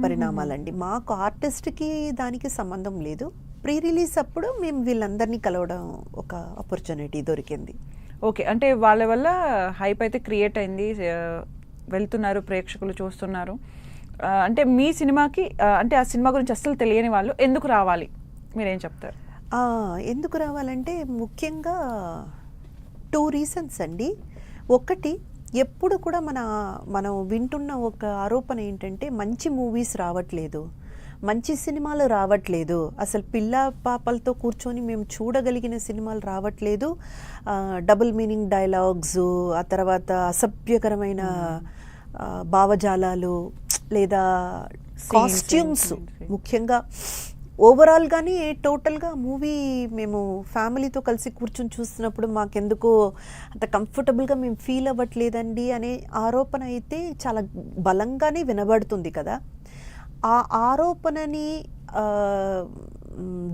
పరిణామాలండి. మాకు ఆర్టిస్ట్‌కి దానికి సంబంధం లేదు. ప్రీ రిలీజ్ అప్పుడు మేము వీళ్ళందరినీ కలవడం ఒక ఆపర్చునిటీ దొరికింది. ఓకే. అంటే వాళ్ళ వల్ల హైప్ అయితే క్రియేట్ అయింది. వెళ్తున్నారు, ప్రేక్షకులు చూస్తున్నారు. అంటే మీ సినిమాకి అంటే ఆ సినిమా గురించి అస్సలు తెలియని వాళ్ళు ఎందుకు రావాలి? మీరేం చెప్తారు? ఎందుకు రావాలంటే ముఖ్యంగా 2 రీజన్స్ అండి. ఒకటి, ఎప్పుడు కూడా మనం వింటున్న ఒక ఆరోపణ ఏంటంటే మంచి మూవీస్ రావట్లేదు, మంచి సినిమాలు రావట్లేదు, అసలు పిల్ల పాపలతో కూర్చొని మేము చూడగలిగిన సినిమాలు రావట్లేదు, డబుల్ మీనింగ్ డైలాగ్స్, ఆ తర్వాత అసభ్యకరమైన భావజాలాలు లేదా కాస్ట్యూమ్స్, ముఖ్యంగా ఓవరాల్గానే టోటల్గా మూవీ మేము ఫ్యామిలీతో కలిసి కూర్చొని చూస్తున్నప్పుడు మాకెందుకో అంత కంఫర్టబుల్గా మేము ఫీల్ అవ్వట్లేదండి అనే ఆరోపణ అయితే చాలా బలంగానే వినబడుతుంది కదా. ఆ ఆరోపణని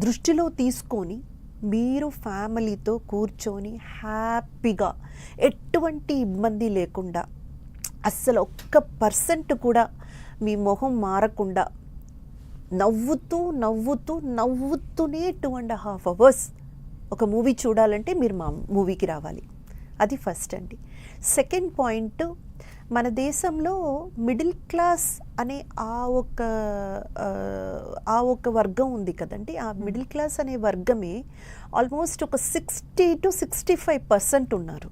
దృష్టిలో తీసుకొని మీరు ఫ్యామిలీతో కూర్చొని హ్యాపీగా ఎటువంటి ఇబ్బంది లేకుండా, అస్సలు 1% కూడా మీ మొహం మారకుండా నవ్వుతూనే 2.5 hours ఒక మూవీ చూడాలంటే మీరు మా మూవీకి రావాలి. అది ఫస్ట్ అండి. సెకండ్ పాయింట్, మన దేశంలో మిడిల్ క్లాస్ అనే ఆ ఒక వర్గం ఉంది కదండి. ఆ మిడిల్ క్లాస్ అనే వర్గమే ఆల్మోస్ట్ ఒక 60 to 65% ఉన్నారు.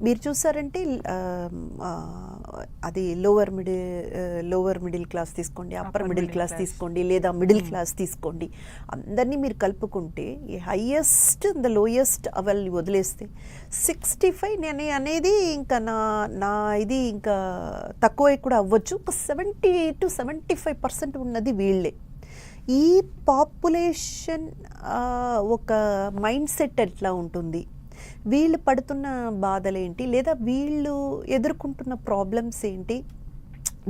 మీరు చూసారంటే అది లోవర్ మిడిల్ క్లాస్ తీసుకోండి, అప్పర్ మిడిల్ క్లాస్ తీసుకోండి, లేదా మిడిల్ క్లాస్ తీసుకోండి, అందరినీ మీరు కలుపుకుంటే ఈ హైయెస్ట్ ద లోయెస్ట్ అవల్ని వదిలేస్తే 65 నేను అనేది ఇంకా నా ఇది ఇంకా తక్కువ కూడా అవ్వచ్చు. ఒక 70 to 75% ఉన్నది వీళ్ళే. ఈ పాపులేషన్ ఒక మైండ్ సెట్ ఎట్లా ఉంటుంది, వీళ్ళు పడుతున్న బాధలేంటి, లేదా వీళ్ళు ఎదుర్కొంటున్న ప్రాబ్లమ్స్ ఏంటి,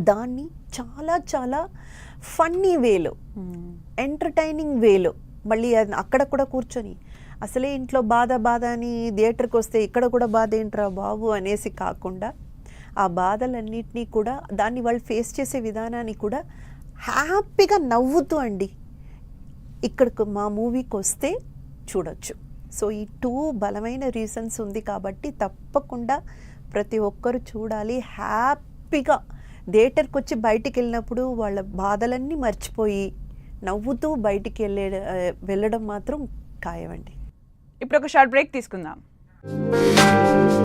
దాన్ని చాలా చాలా ఫన్నీ వేలో, ఎంటర్టైనింగ్ వేలో, మళ్ళీ అక్కడ కూడా కూర్చొని అసలే ఇంట్లో బాధ అని థియేటర్కి వస్తే ఇక్కడ కూడా బాధ ఏంట్రా బాబు అనేసి కాకుండా, ఆ బాధలన్నిటినీ కూడా దాన్ని వాళ్ళు ఫేస్ చేసే విధానాన్ని కూడా హ్యాపీగా నవ్వుతూ అండి ఇక్కడికి మా మూవీకి వస్తే చూడొచ్చు. సో ఈ 2 బలమైన రీజన్స్ ఉంది కాబట్టి తప్పకుండా ప్రతి ఒక్కరు చూడాలి. హ్యాపీగా థియేటర్కి వచ్చి బయటికి వెళ్ళినప్పుడు వాళ్ళ బాధలన్నీ మర్చిపోయి నవ్వుతూ బయటికి వెళ్ళడం మాత్రం ఖాయమండి. ఇప్పుడు ఒక షార్ట్ బ్రేక్ తీసుకుందాం.